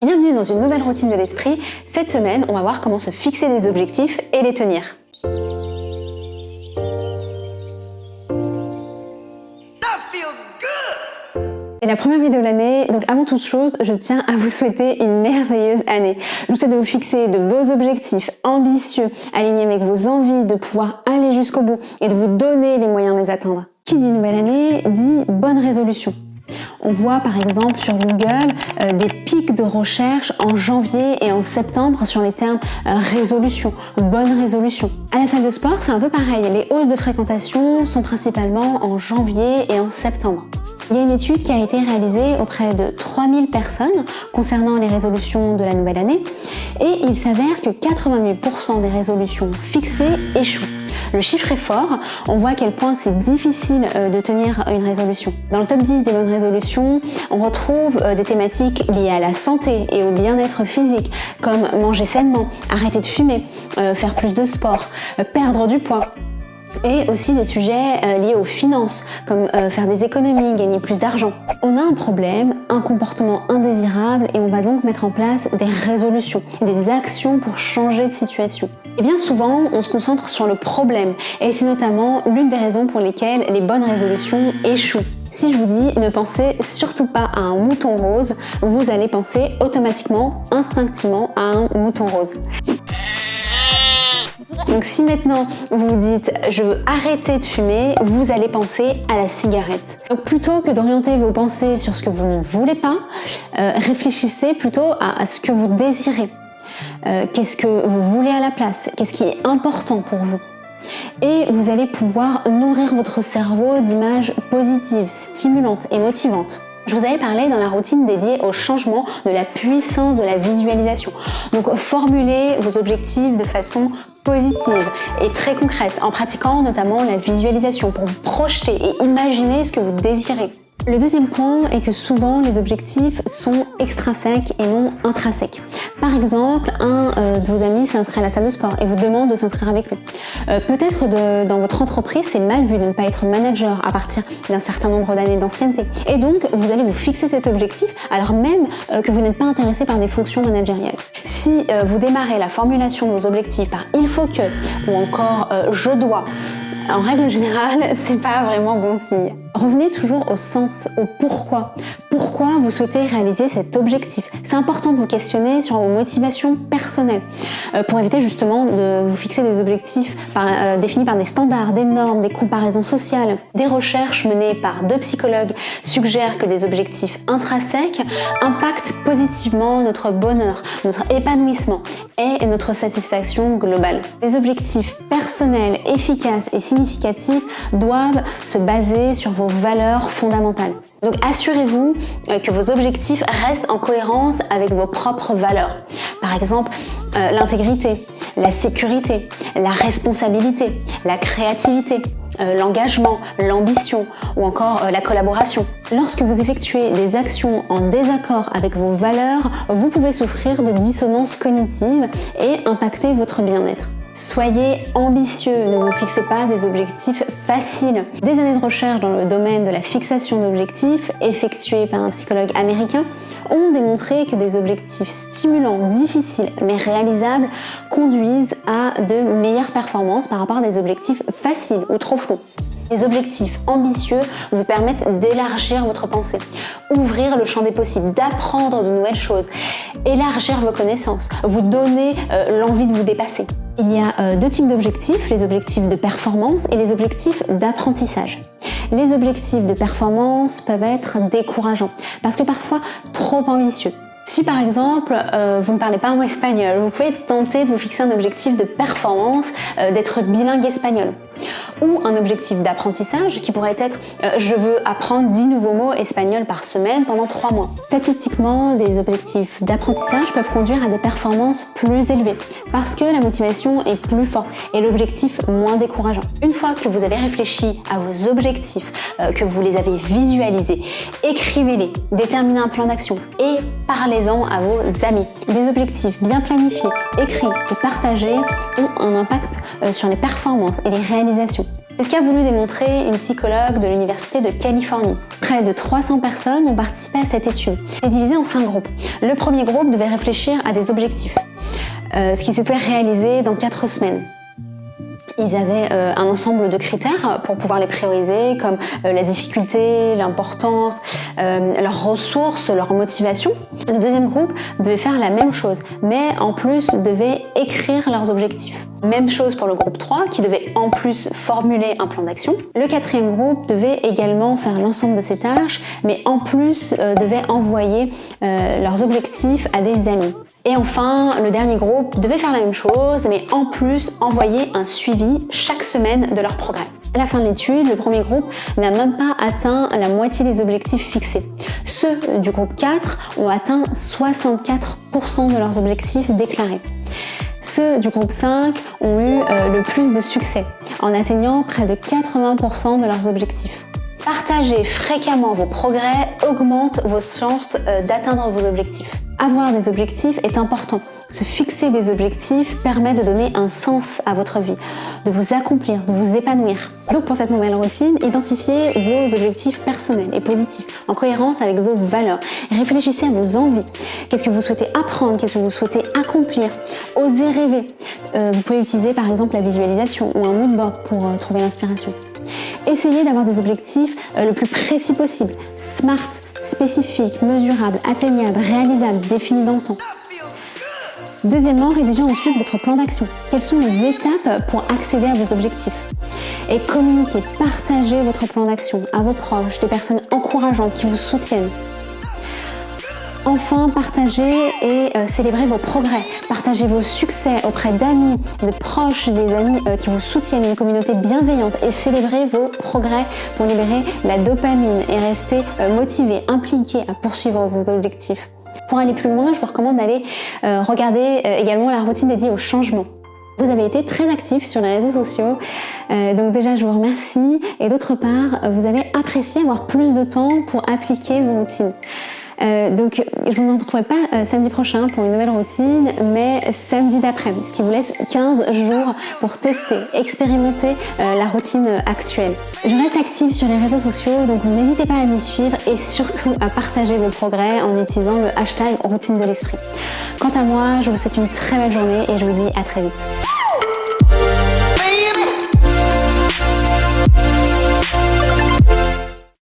Bienvenue dans une nouvelle routine de l'esprit. Cette semaine, on va voir comment se fixer des objectifs et les tenir. C'est la première vidéo de l'année, donc avant toute chose, je tiens à vous souhaiter une merveilleuse année. Je vous souhaite de vous fixer de beaux objectifs ambitieux, alignés avec vos envies, de pouvoir aller jusqu'au bout et de vous donner les moyens de les atteindre. Qui dit nouvelle année, dit bonne résolution. On voit par exemple sur Google des pics de recherche en janvier et en septembre sur les termes résolution, bonne résolution. À la salle de sport, c'est un peu pareil. Les hausses de fréquentation sont principalement en janvier et en septembre. Il y a une étude qui a été réalisée auprès de 3000 personnes concernant les résolutions de la nouvelle année et il s'avère que 88% des résolutions fixées échouent. Le chiffre est fort, on voit à quel point c'est difficile de tenir une résolution. Dans le top 10 des bonnes résolutions, on retrouve des thématiques liées à la santé et au bien-être physique, comme manger sainement, arrêter de fumer, faire plus de sport, perdre du poids. Et aussi des sujets liés aux finances, comme faire des économies, gagner plus d'argent. On a un problème, un comportement indésirable et on va donc mettre en place des résolutions, des actions pour changer de situation. Et bien souvent, on se concentre sur le problème et c'est notamment l'une des raisons pour lesquelles les bonnes résolutions échouent. Si je vous dis ne pensez surtout pas à un mouton rose, vous allez penser automatiquement, instinctivement à un mouton rose. Donc si maintenant vous vous dites je veux arrêter de fumer, vous allez penser à la cigarette. Donc plutôt que d'orienter vos pensées sur ce que vous ne voulez pas, réfléchissez plutôt à ce que vous désirez. Qu'est-ce que vous voulez à la place? Qu'est-ce qui est important pour vous? Et vous allez pouvoir nourrir votre cerveau d'images positives, stimulantes et motivantes. Je vous avais parlé dans la routine dédiée au changement de la puissance de la visualisation. Donc formulez vos objectifs de façon positive et très concrète en pratiquant notamment la visualisation pour vous projeter et imaginer ce que vous désirez. Le deuxième point est que souvent les objectifs sont extrinsèques et non intrinsèques. Par exemple, un de vos amis s'inscrit à la salle de sport et vous demande de s'inscrire avec lui. Peut-être que dans votre entreprise, c'est mal vu de ne pas être manager à partir d'un certain nombre d'années d'ancienneté. Et donc, vous allez vous fixer cet objectif alors même que vous n'êtes pas intéressé par des fonctions managériales. Si vous démarrez la formulation de vos objectifs par « il faut que » ou encore « je dois », en règle générale, c'est pas vraiment bon signe. Revenez toujours au sens, au pourquoi. Pourquoi vous souhaitez réaliser cet objectif? C'est important de vous questionner sur vos motivations personnelles pour éviter justement de vous fixer des objectifs définis par des standards, des normes, des comparaisons sociales. Des recherches menées par 2 psychologues suggèrent que des objectifs intrinsèques impactent positivement notre bonheur, notre épanouissement et notre satisfaction globale. Des objectifs personnels, efficaces et significatifs doivent se baser sur vos valeurs fondamentales. Donc assurez-vous que vos objectifs restent en cohérence avec vos propres valeurs. Par exemple, l'intégrité, la sécurité, la responsabilité, la créativité, l'engagement, l'ambition ou encore la collaboration. Lorsque vous effectuez des actions en désaccord avec vos valeurs, vous pouvez souffrir de dissonance cognitive et impacter votre bien-être. Soyez ambitieux, ne vous fixez pas des objectifs faciles. Des années de recherche dans le domaine de la fixation d'objectifs, effectuées par un psychologue américain, ont démontré que des objectifs stimulants, difficiles mais réalisables conduisent à de meilleures performances par rapport à des objectifs faciles ou trop flous. Les objectifs ambitieux vous permettent d'élargir votre pensée, ouvrir le champ des possibles, d'apprendre de nouvelles choses, élargir vos connaissances, vous donner l'envie de vous dépasser. Il y a 2 types d'objectifs, les objectifs de performance et les objectifs d'apprentissage. Les objectifs de performance peuvent être décourageants parce que parfois trop ambitieux. Si par exemple, vous ne parlez pas un mot espagnol, vous pouvez tenter de vous fixer un objectif de performance, d'être bilingue espagnol. Ou un objectif d'apprentissage qui pourrait être je veux apprendre 10 nouveaux mots espagnols par semaine pendant 3 mois. Statistiquement, des objectifs d'apprentissage peuvent conduire à des performances plus élevées parce que la motivation est plus forte et l'objectif moins décourageant. Une fois que vous avez réfléchi à vos objectifs, que vous les avez visualisés, écrivez-les, déterminez un plan d'action et parlez-en à vos amis. Des objectifs bien planifiés, écrits et partagés ont un impact sur les performances et les réalisations. C'est ce qu'a voulu démontrer une psychologue de l'Université de Californie. Près de 300 personnes ont participé à cette étude. C'est divisé en 5 groupes. Le premier groupe devait réfléchir à des objectifs, ce qui s'était réalisé dans 4 semaines. Ils avaient un ensemble de critères pour pouvoir les prioriser, comme la difficulté, l'importance, leurs ressources, leur motivation. Le deuxième groupe devait faire la même chose, mais en plus devait écrire leurs objectifs. Même chose pour le groupe 3, qui devait en plus formuler un plan d'action. Le quatrième groupe devait également faire l'ensemble de ces tâches, mais en plus devait envoyer leurs objectifs à des amis. Et enfin, le dernier groupe devait faire la même chose, mais en plus envoyer un suivi chaque semaine de leur progrès. À la fin de l'étude, le premier groupe n'a même pas atteint la moitié des objectifs fixés. Ceux du groupe 4 ont atteint 64% de leurs objectifs déclarés. Ceux du groupe 5 ont eu le plus de succès, en atteignant près de 80% de leurs objectifs. Partager fréquemment vos progrès augmente vos chances d'atteindre vos objectifs. Avoir des objectifs est important. Se fixer des objectifs permet de donner un sens à votre vie, de vous accomplir, de vous épanouir. Donc pour cette nouvelle routine, identifiez vos objectifs personnels et positifs, en cohérence avec vos valeurs. Réfléchissez à vos envies. Qu'est-ce que vous souhaitez apprendre? Qu'est-ce que vous souhaitez accomplir? Osez rêver. Vous pouvez utiliser par exemple la visualisation ou un mood board pour trouver l'inspiration. Essayez d'avoir des objectifs le plus précis possible, smart, spécifiques, mesurables, atteignables, réalisables, définis dans le temps. Deuxièmement, rédigez ensuite votre plan d'action. Quelles sont les étapes pour accéder à vos objectifs? Et communiquez, partagez votre plan d'action à vos proches, des personnes encourageantes qui vous soutiennent. Enfin, partagez et célébrez vos progrès. Partagez vos succès auprès d'amis, de proches, des amis qui vous soutiennent, une communauté bienveillante, et célébrez vos progrès pour libérer la dopamine et rester motivé, impliqué à poursuivre vos objectifs. Pour aller plus loin, je vous recommande d'aller regarder également la routine dédiée au changement. Vous avez été très actifs sur les réseaux sociaux, donc déjà je vous remercie, et d'autre part, vous avez apprécié avoir plus de temps pour appliquer vos routines. Donc je ne vous retrouverai pas samedi prochain pour une nouvelle routine, mais samedi d'après, ce qui vous laisse 15 jours pour tester, expérimenter la routine actuelle. Je reste active sur les réseaux sociaux, donc n'hésitez pas à m'y suivre et surtout à partager vos progrès en utilisant le hashtag routine de l'esprit. Quant à moi, je vous souhaite une très belle journée et je vous dis à très vite.